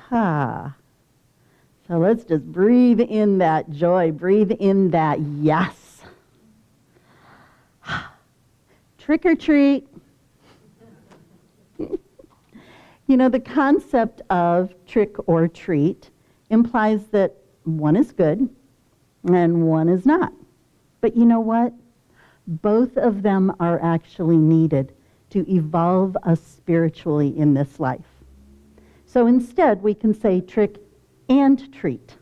Ha. So let's just breathe in that joy, breathe in that yes. Trick or treat. You know, the concept of trick or treat implies that one is good and one is not. But you know what? Both of them are actually needed to evolve us spiritually in this life. So instead, we can say trick and treat.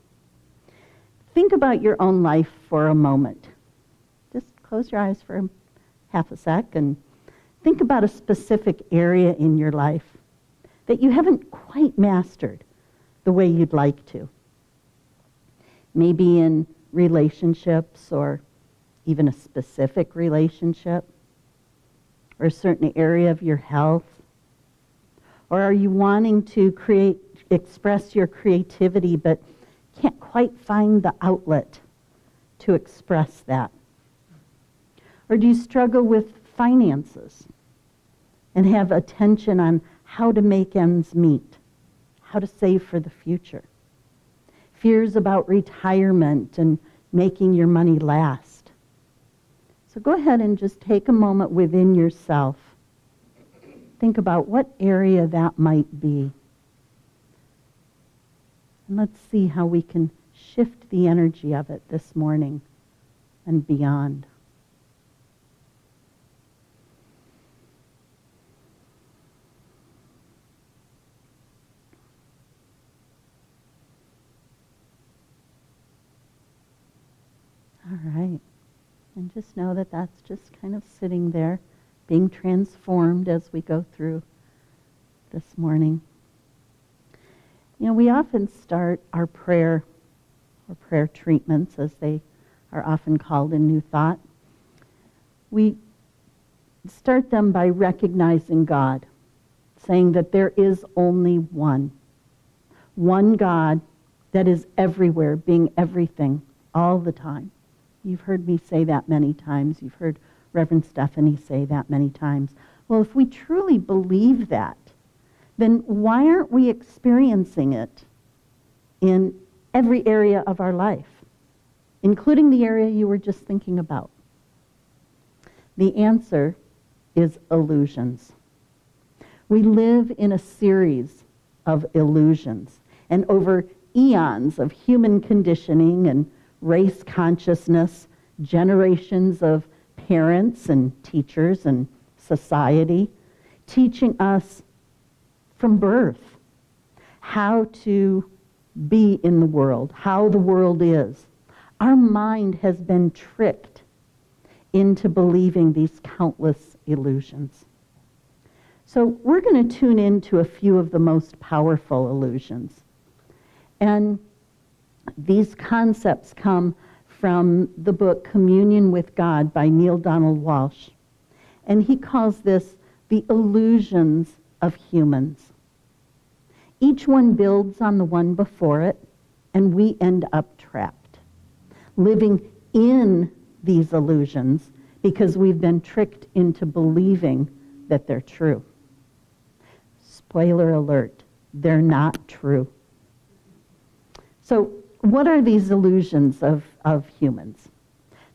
Think about your own life for a moment. Just close your eyes for half a sec and think about a specific area in your life that you haven't quite mastered the way you'd like to. Maybe in relationships, or even a specific relationship, or a certain area of your health. Or are you wanting to express your creativity but can't quite find the outlet to express that? Or do you struggle with finances and have attention on how to make ends meet, how to save for the future? Fears about retirement and making your money last. So go ahead and just take a moment within yourself. Think about what area that might be. And let's see how we can shift the energy of it this morning and beyond. All right. And just know that that's just kind of sitting there, being transformed as we go through this morning. You know, we often start our prayer, or prayer treatments, as they are often called in New Thought. We start them by recognizing God, saying that there is only one God that is everywhere, being everything, all the time. You've heard me say that many times. You've heard Reverend Stephanie say that many times. Well, if we truly believe that, then why aren't we experiencing it in every area of our life, including the area you were just thinking about? The answer is illusions. We live in a series of illusions, and over eons of human conditioning and race consciousness, generations of parents and teachers and society teaching us from birth how to be in the world, how the world is. Our mind has been tricked into believing these countless illusions. So we're going to tune into a few of the most powerful illusions. And these concepts come from the book Communion with God by Neale Donald Walsch. And he calls this the illusions of humans. Each one builds on the one before it, and we end up trapped, living in these illusions because we've been tricked into believing that they're true. Spoiler alert, they're not true. So, what are these illusions of humans?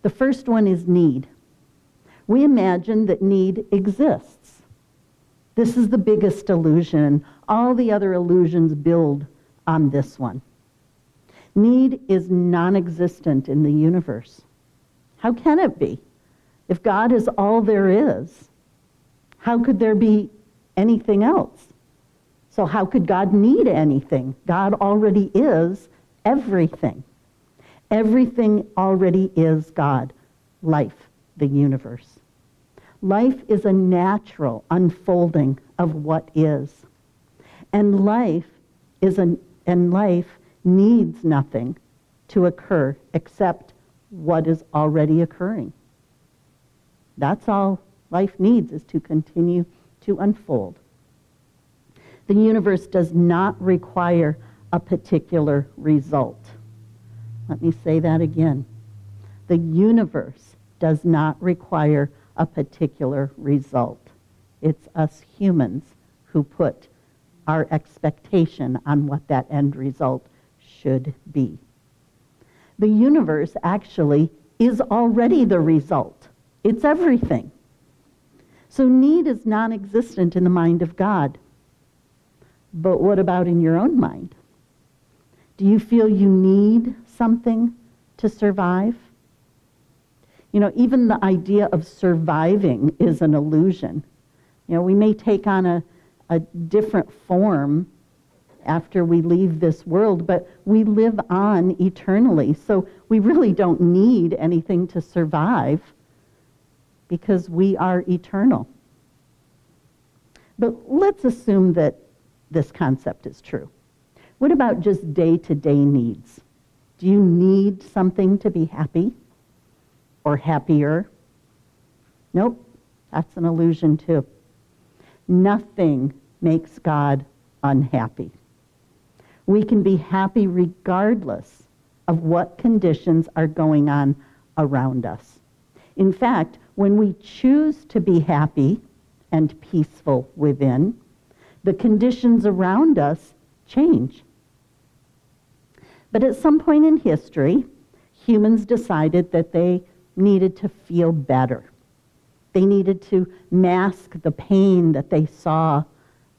The first one is need. We imagine that need exists. This is the biggest illusion. All the other illusions build on this one. Need is non-existent in the universe. How can it be? If God is all there is, how could there be anything else? So how could God need anything? God already is everything. Everything already is God. Life, the universe. Life is a natural unfolding of what is. And life needs nothing to occur except what is already occurring. That's all life needs, is to continue to unfold. The universe does not require a particular result. Let me say that again. The universe does not require a particular result. It's us humans who put our expectation on what that end result should be. The universe actually is already the result. It's everything. So need is non-existent in the mind of God. But what about in your own mind? Do you feel you need something to survive? You know, even the idea of surviving is an illusion. You know, we may take on a different form after we leave this world, but we live on eternally. So we really don't need anything to survive because we are eternal. But let's assume that this concept is true. What about just day-to-day needs? Do you need something to be happy or happier? Nope, that's an illusion too. Nothing makes God unhappy. We can be happy regardless of what conditions are going on around us. In fact, when we choose to be happy and peaceful within, the conditions around us change. But at some point in history, humans decided that they needed to feel better. They needed to mask the pain that they saw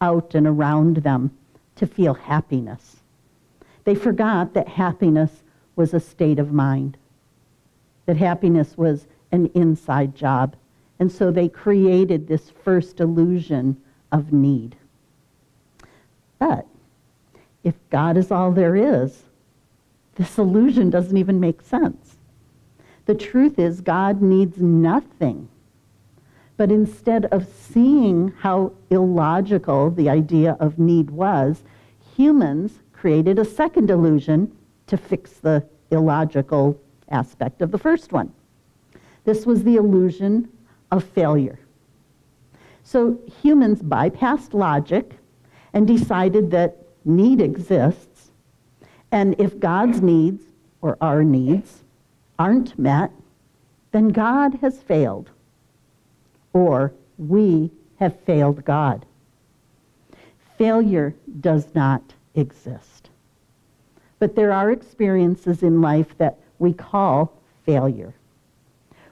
out and around them to feel happiness. They forgot that happiness was a state of mind, that happiness was an inside job. And so they created this first illusion of need. But if God is all there is, this illusion doesn't even make sense. The truth is, God needs nothing. But instead of seeing how illogical the idea of need was, humans created a second illusion to fix the illogical aspect of the first one. This was the illusion of failure. So humans bypassed logic and decided that need exists, and if God's needs, or our needs, aren't met, then God has failed, or we have failed God. Failure does not exist. But there are experiences in life that we call failure.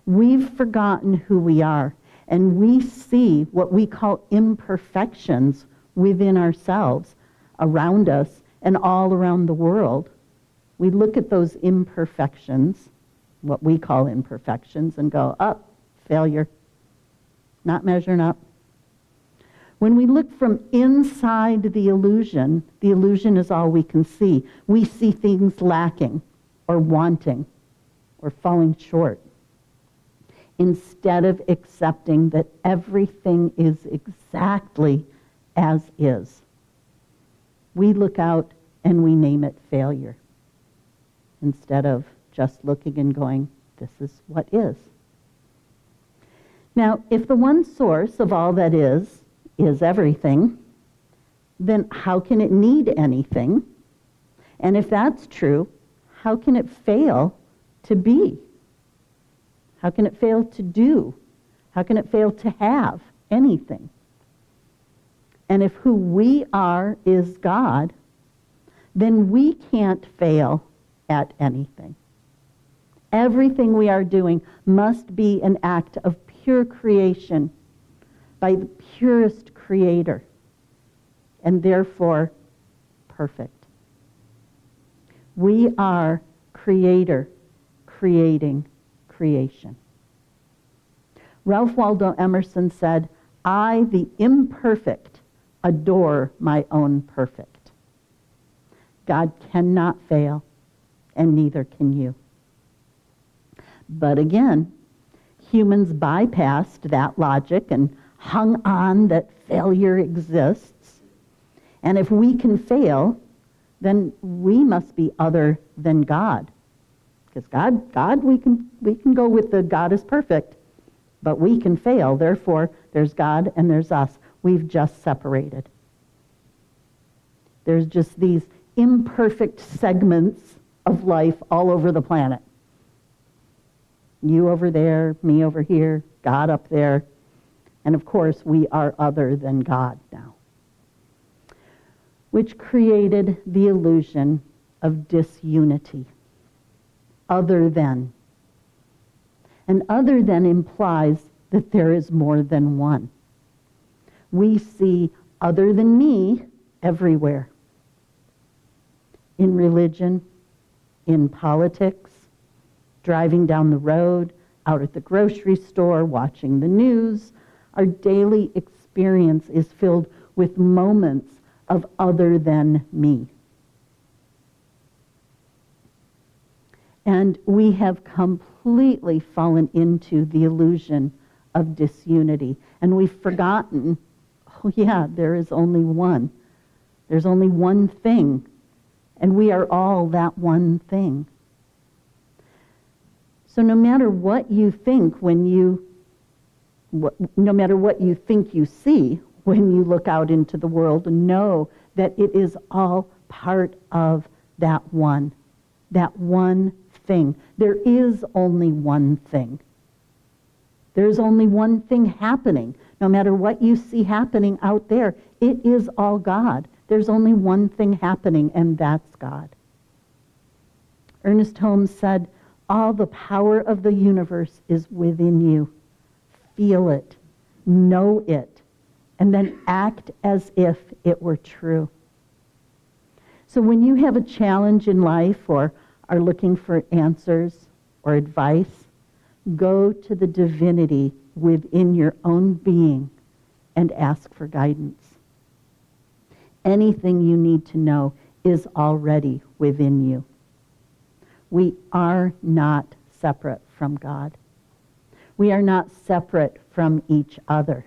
We've forgotten who we are, and we see what we call imperfections within ourselves, around us, and all around the world. We look at those imperfections, what we call imperfections, and go, failure, not measuring up. When we look from inside the illusion is all we can see. We see things lacking, or wanting, or falling short, instead of accepting that everything is exactly as is. We look out and we name it failure, instead of just looking and going, this is what is. Now, if the one source of all that is everything, then how can it need anything? And if that's true, how can it fail to be? How can it fail to do? How can it fail to have anything? And if who we are is God, then we can't fail at anything. Everything we are doing must be an act of pure creation by the purest creator, and therefore perfect. We are creator creating creation. Ralph Waldo Emerson said, I, the imperfect, adore my own perfect. God cannot fail, and neither can you. But again, humans bypassed that logic and hung on that failure exists. And if we can fail, then we must be other than God. Because God, we can go with the God is perfect, but we can fail. Therefore, there's God and there's us. We've just separated. There's just these imperfect segments of life all over the planet. You over there, me over here, God up there. And of course, we are other than God now. which created the illusion of disunity. Other than. And other than implies that there is more than one. We see other than me everywhere. In religion, in politics, driving down the road, out at the grocery store, watching the news. Our daily experience is filled with moments of other than me. And we have completely fallen into the illusion of disunity. And we've forgotten, oh yeah, there is only one. There's only one thing. And we are all that one thing. So no matter what you think no matter what you think you see when you look out into the world, know that it is all part of that one thing. There is only one thing. There's only one thing happening. No matter what you see happening out there, it is all God. There's only one thing happening, and that's God. Ernest Holmes said, all the power of the universe is within you. Feel it, know it, and then act as if it were true. So when you have a challenge in life or are looking for answers or advice, go to the divinity within your own being and ask for guidance. Anything you need to know is already within you. We are not separate from God. We are not separate from each other.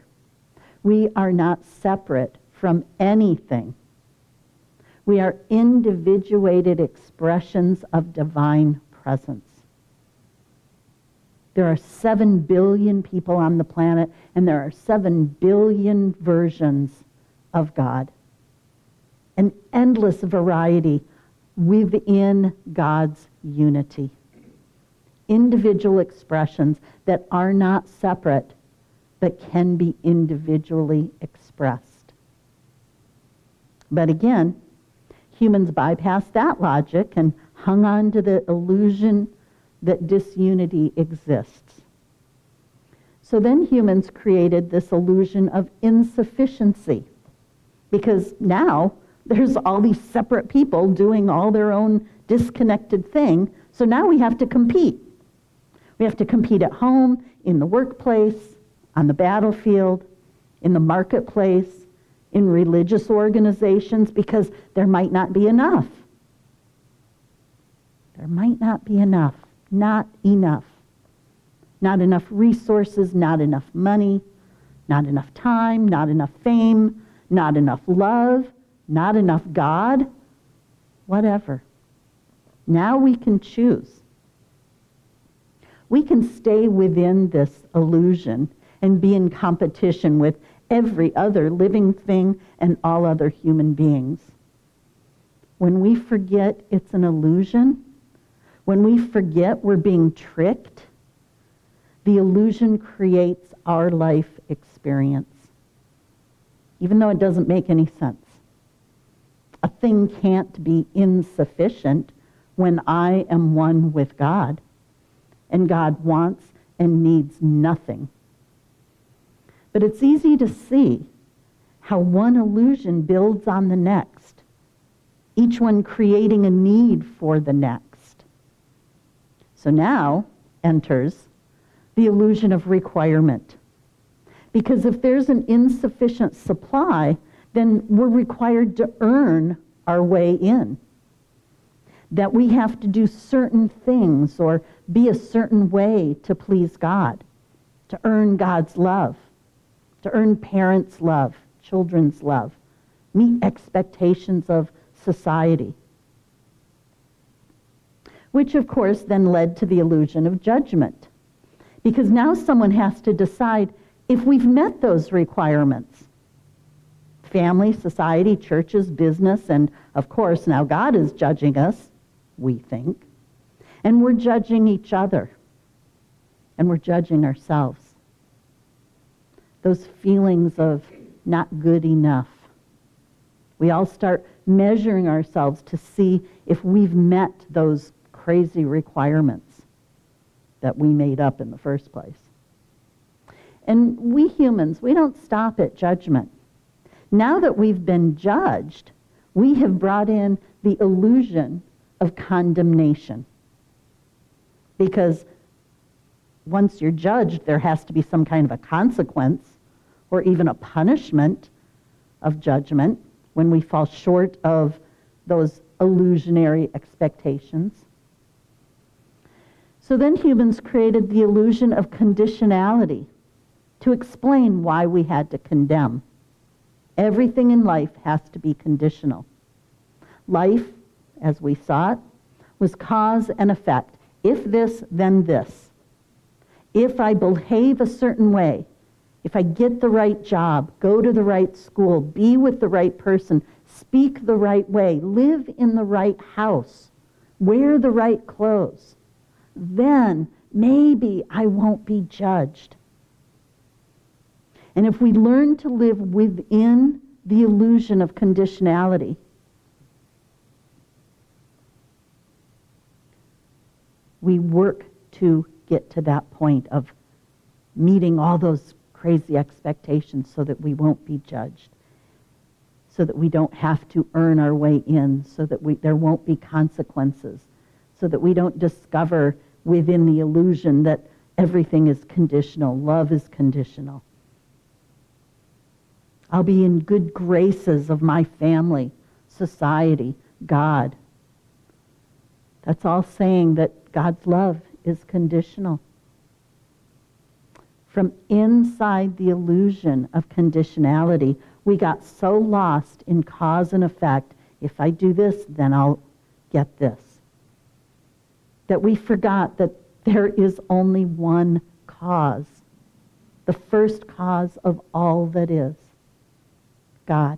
We are not separate from anything. We are individuated expressions of divine presence. There are 7 billion people on the planet, and there are 7 billion versions of God. An endless variety within God's unity. Individual expressions that are not separate, but can be individually expressed. But again, humans bypassed that logic and hung on to the illusion that disunity exists. So then humans created this illusion of insufficiency, because now there's all these separate people doing all their own disconnected thing, so now we have to compete. We have to compete at home, in the workplace, on the battlefield, in the marketplace, in religious organizations, because there might not be enough. There might not be enough. Not enough. Not enough resources, not enough money, not enough time, not enough fame, not enough love, not enough God, whatever. Now we can choose. We can stay within this illusion and be in competition with every other living thing and all other human beings. When we forget it's an illusion, when we forget we're being tricked, the illusion creates our life experience, even though it doesn't make any sense. A thing can't be insufficient when I am one with God, and God wants and needs nothing. But it's easy to see how one illusion builds on the next, each one creating a need for the next. So now enters the illusion of requirement. Because if there's an insufficient supply, then we're required to earn our way in. That we have to do certain things or be a certain way to please God, to earn God's love, to earn parents' love, children's love, meet expectations of society. Which, of course, then led to the illusion of judgment. Because now someone has to decide if we've met those requirements. Family, society, churches, business, and of course now God is judging us, we think. And we're judging each other. And we're judging ourselves. Those feelings of not good enough. We all start measuring ourselves to see if we've met those crazy requirements that we made up in the first place. And we humans, we don't stop at judgment. Now that we've been judged, we have brought in the illusion of condemnation. Because once you're judged, there has to be some kind of a consequence or even a punishment of judgment when we fall short of those illusionary expectations. So then humans created the illusion of conditionality to explain why we had to condemn. Everything in life has to be conditional. Life, as we saw it, was cause and effect. If this, then this. If I behave a certain way, if I get the right job, go to the right school, be with the right person, speak the right way, live in the right house, wear the right clothes, then maybe I won't be judged. And if we learn to live within the illusion of conditionality, we work to get to that point of meeting all those crazy expectations so that we won't be judged, so that we don't have to earn our way in, so that there won't be consequences, so that we don't discover within the illusion that everything is conditional, love is conditional. I'll be in good graces of my family, society, God. That's all saying that God's love is conditional. From inside the illusion of conditionality, we got so lost in cause and effect. If I do this, then I'll get this. That we forgot that there is only one cause, the first cause of all that is, God.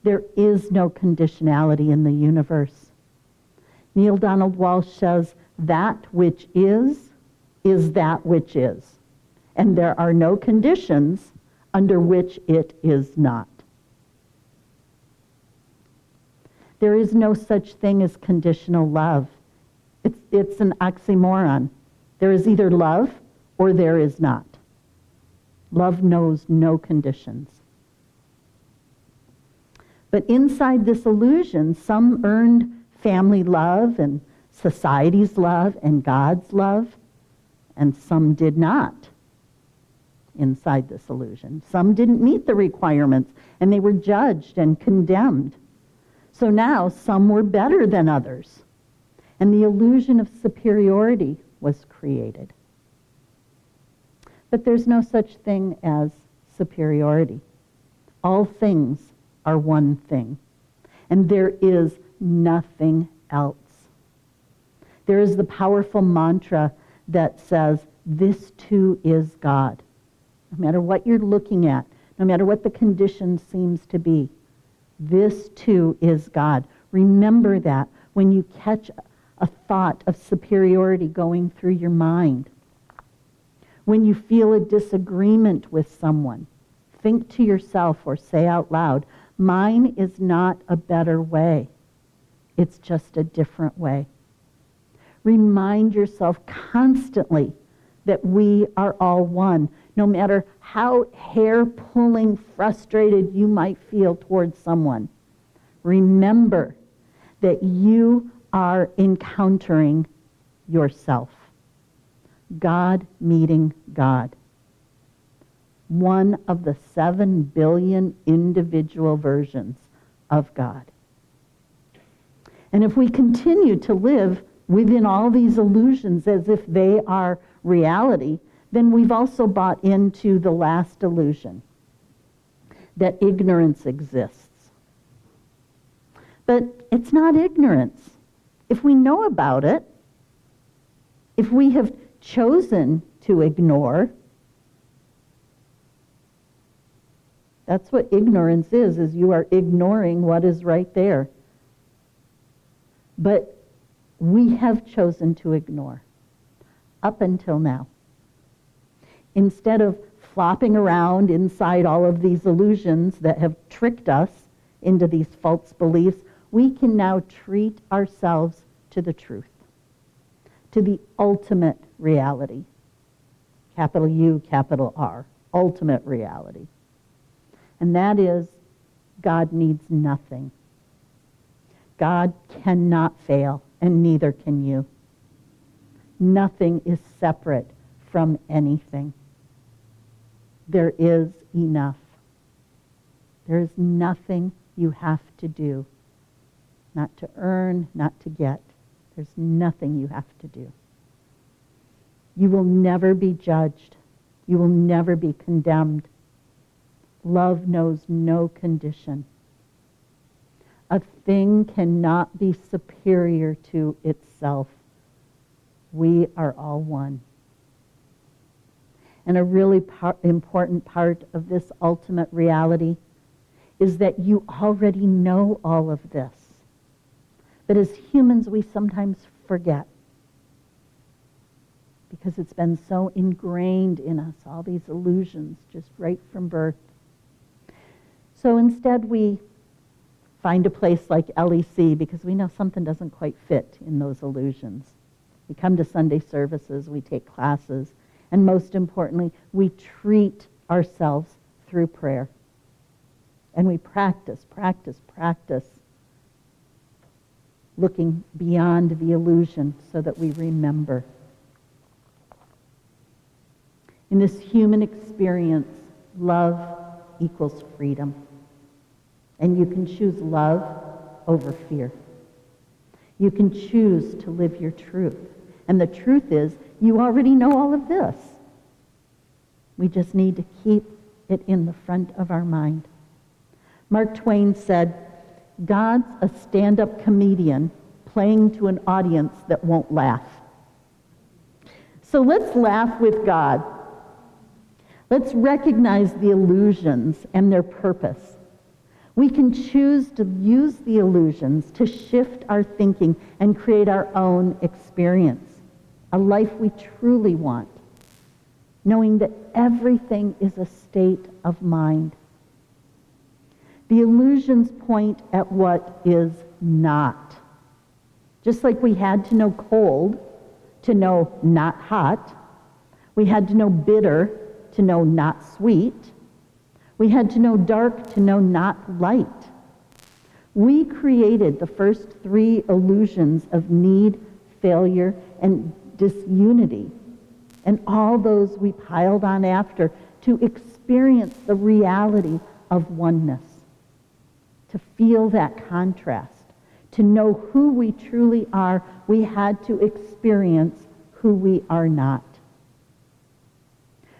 There is no conditionality in the universe. Neale Donald Walsch says, that which is that which is. And there are no conditions under which it is not. There is no such thing as conditional love. It's an oxymoron. There is either love or there is not. Love knows no conditions. But inside this illusion, some earned family love and society's love and God's love, and some did not inside this illusion. Some didn't meet the requirements, and they were judged and condemned. So now some were better than others, and the illusion of superiority was created. But there's no such thing as superiority. All things are one thing, and there is nothing else. There is the powerful mantra that says, this too is God. No matter what you're looking at, no matter what the condition seems to be, this too is God. Remember that when you catch a thought of superiority going through your mind. When you feel a disagreement with someone, think to yourself or say out loud, mine is not a better way. It's just a different way. Remind yourself constantly that we are all one. No matter how hair-pulling frustrated you might feel towards someone, remember that you are encountering yourself. God meeting God. One of the 7 billion individual versions of God. And if we continue to live within all these illusions as if they are reality, then we've also bought into the last illusion, that ignorance exists. But it's not ignorance. If we know about it, if we have chosen to ignore, that's what ignorance is you are ignoring what is right there. But we have chosen to ignore up until now. Instead of flopping around inside all of these illusions that have tricked us into these false beliefs, we can now treat ourselves to the truth, to the ultimate reality. Capital U, capital R, ultimate reality. And that is, God needs nothing. God cannot fail, and neither can you. Nothing is separate from anything. There is enough. There is nothing you have to do, not to earn, not to get. There's nothing you have to do. You will never be judged. You will never be condemned. Love knows no condition. A thing cannot be superior to itself. We are all one. And a really important part of this ultimate reality is that you already know all of this. But as humans, we sometimes forget, because it's been so ingrained in us, all these illusions, just right from birth. So instead, we find a place like LEC because we know something doesn't quite fit in those illusions. We come to Sunday services, we take classes, and most importantly, we treat ourselves through prayer. And we practice, looking beyond the illusion so that we remember. In this human experience, love equals freedom. And you can choose love over fear. You can choose to live your truth. And the truth is, you already know all of this. We just need to keep it in the front of our mind. Mark Twain said, God's a stand-up comedian playing to an audience that won't laugh. So let's laugh with God. Let's recognize the illusions and their purpose. We can choose to use the illusions to shift our thinking and create our own experience, a life we truly want, knowing that everything is a state of mind. The illusions point at what is not. Just like we had to know cold to know not hot, we had to know bitter to know not sweet, we had to know dark to know not light. We created the first three illusions of need, failure, and disunity, and all those we piled on after to experience the reality of oneness, to feel that contrast, to know who we truly are. We had to experience who we are not.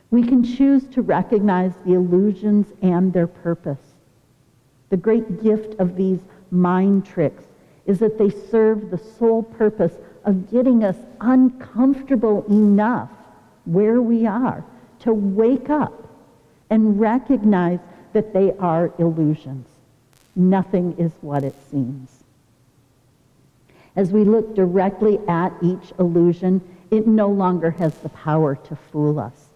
We can choose to recognize the illusions and their purpose. The great gift of these mind tricks is that they serve the sole purpose of getting us uncomfortable enough where we are to wake up and recognize that they are illusions. Nothing is what it seems. As we look directly at each illusion, it no longer has the power to fool us.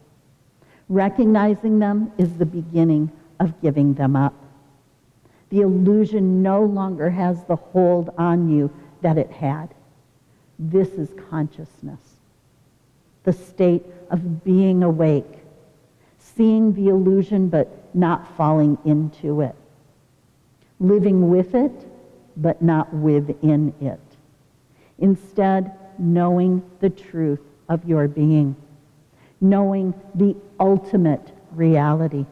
Recognizing them is the beginning of giving them up. The illusion no longer has the hold on you that it had. This is consciousness, the state of being awake, seeing the illusion but not falling into it, living with it but not within it. Instead, knowing the truth of your being, knowing the ultimate reality.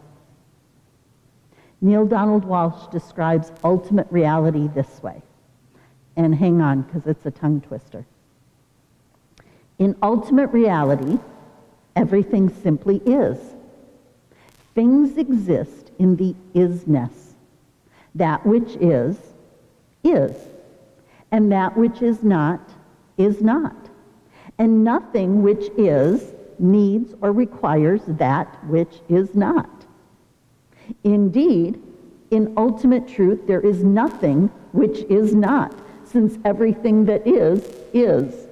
Neil Donald Walsh describes ultimate reality this way. And hang on, because it's a tongue twister. In ultimate reality, everything simply is. Things exist in the isness. That which is. And that which is not. And nothing which is needs or requires that which is not. Indeed, in ultimate truth, there is nothing which is not, since everything that is.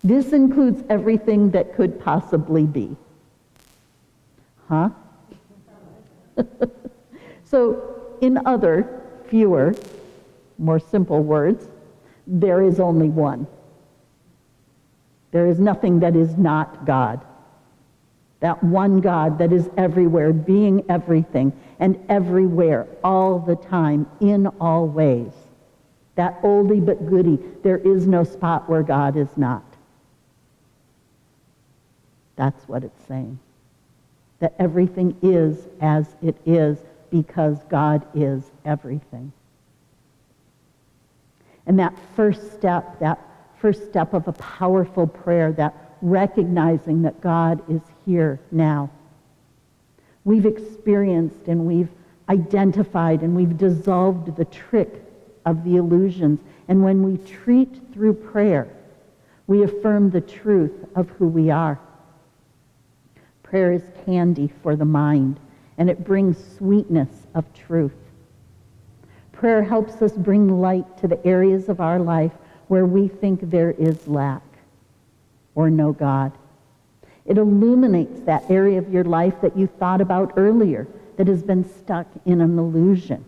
This includes everything that could possibly be. Huh? So, in other fewer, more simple words, there is only one. There is nothing that is not God. That one God that is everywhere, being everything and everywhere, all the time, in all ways. That oldie but goodie, there is no spot where God is not. That's what it's saying. That everything is as it is because God is everything. And that first step of a powerful prayer, that recognizing that God is here now. We've experienced and we've identified and we've dissolved the trick of the illusions. And when we treat through prayer, we affirm the truth of who we are. Prayer is candy for the mind, and it brings sweetness of truth. Prayer helps us bring light to the areas of our life where we think there is lack or no God. It illuminates that area of your life that you thought about earlier that has been stuck in an illusion.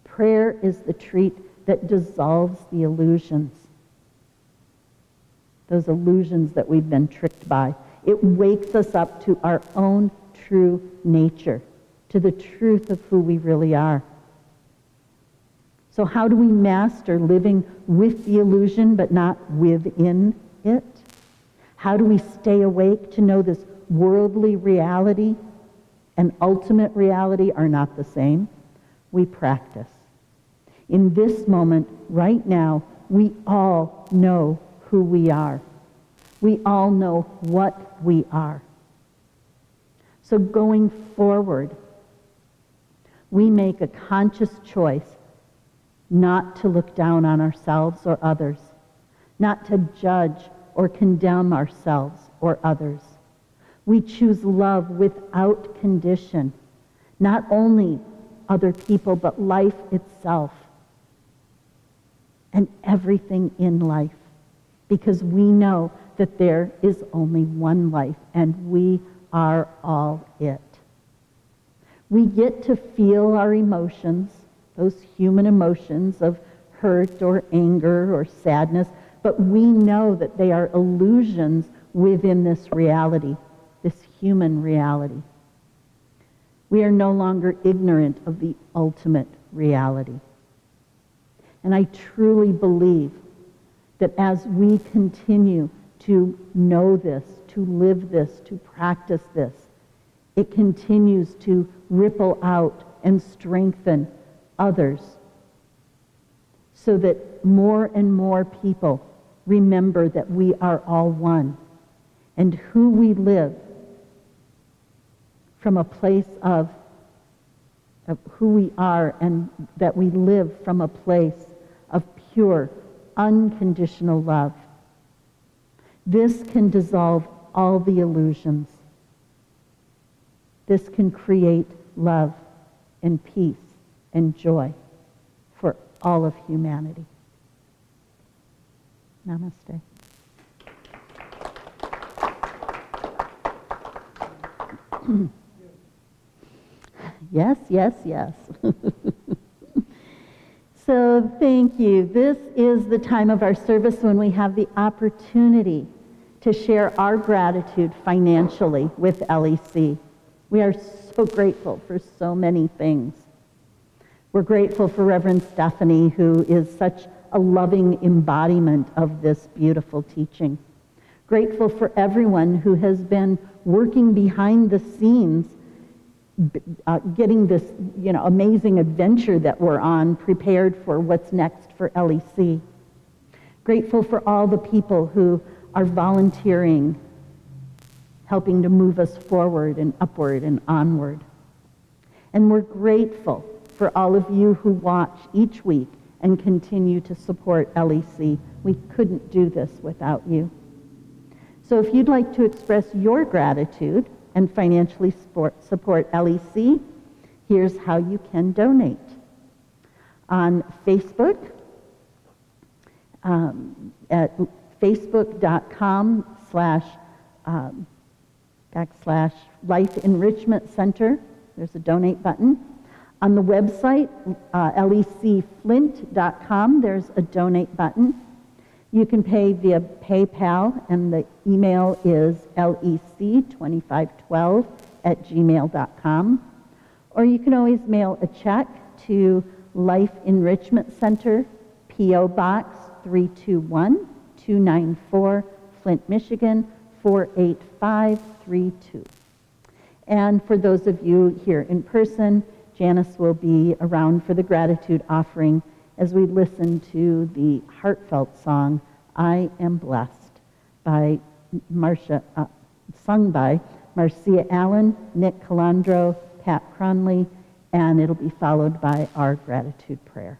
Prayer is the treat that dissolves the illusions. Those illusions that we've been tricked by. It wakes us up to our own true nature, to the truth of who we really are. So how do we master living with the illusion but not within it? How do we stay awake to know this worldly reality and ultimate reality are not the same? We practice. In this moment, right now, we all know who we are. We all know what we are. So going forward, we make a conscious choice not to look down on ourselves or others, not to judge or condemn ourselves or others. We choose love without condition, not only other people, but life itself and everything in life, because we know that there is only one life and we are all it. We get to feel our emotions, those human emotions of hurt or anger or sadness, but we know that they are illusions within this reality, this human reality. We are no longer ignorant of the ultimate reality. And I truly believe that as we continue to know this, to live this, to practice this, it continues to ripple out and strengthen others so that more and more people remember that we are all one and who we live from a place of who we are, and that we live from a place of pure, unconditional love. This can dissolve all the illusions. This can create love and peace and joy for all of humanity. Namaste. Yes, yes, yes. So thank you. This is the time of our service when we have the opportunity to share our gratitude financially with LEC. We are so grateful for so many things. We're grateful for Reverend Stephanie, who is such a loving embodiment of this beautiful teaching. Grateful for everyone who has been working behind the scenes, getting this, amazing adventure that we're on, prepared for what's next for LEC. Grateful for all the people who are volunteering, helping to move us forward and upward and onward. And we're grateful for all of you who watch each week and continue to support LEC. We couldn't do this without you. So if you'd like to express your gratitude and financially support LEC, here's how you can donate. On Facebook, at facebook.com/Life Enrichment Center, there's a donate button. On the website, lecflint.com, there's a donate button. You can pay via PayPal, and the email is lec2512@gmail.com. Or you can always mail a check to Life Enrichment Center, P.O. Box 321-294, Flint, Michigan 48532. And for those of you here in person, Janice will be around for the gratitude offering as we listen to the heartfelt song, I Am Blessed, by sung by Marcia Allen, Nick Calandro, Pat Cronley, and it'll be followed by our gratitude prayer.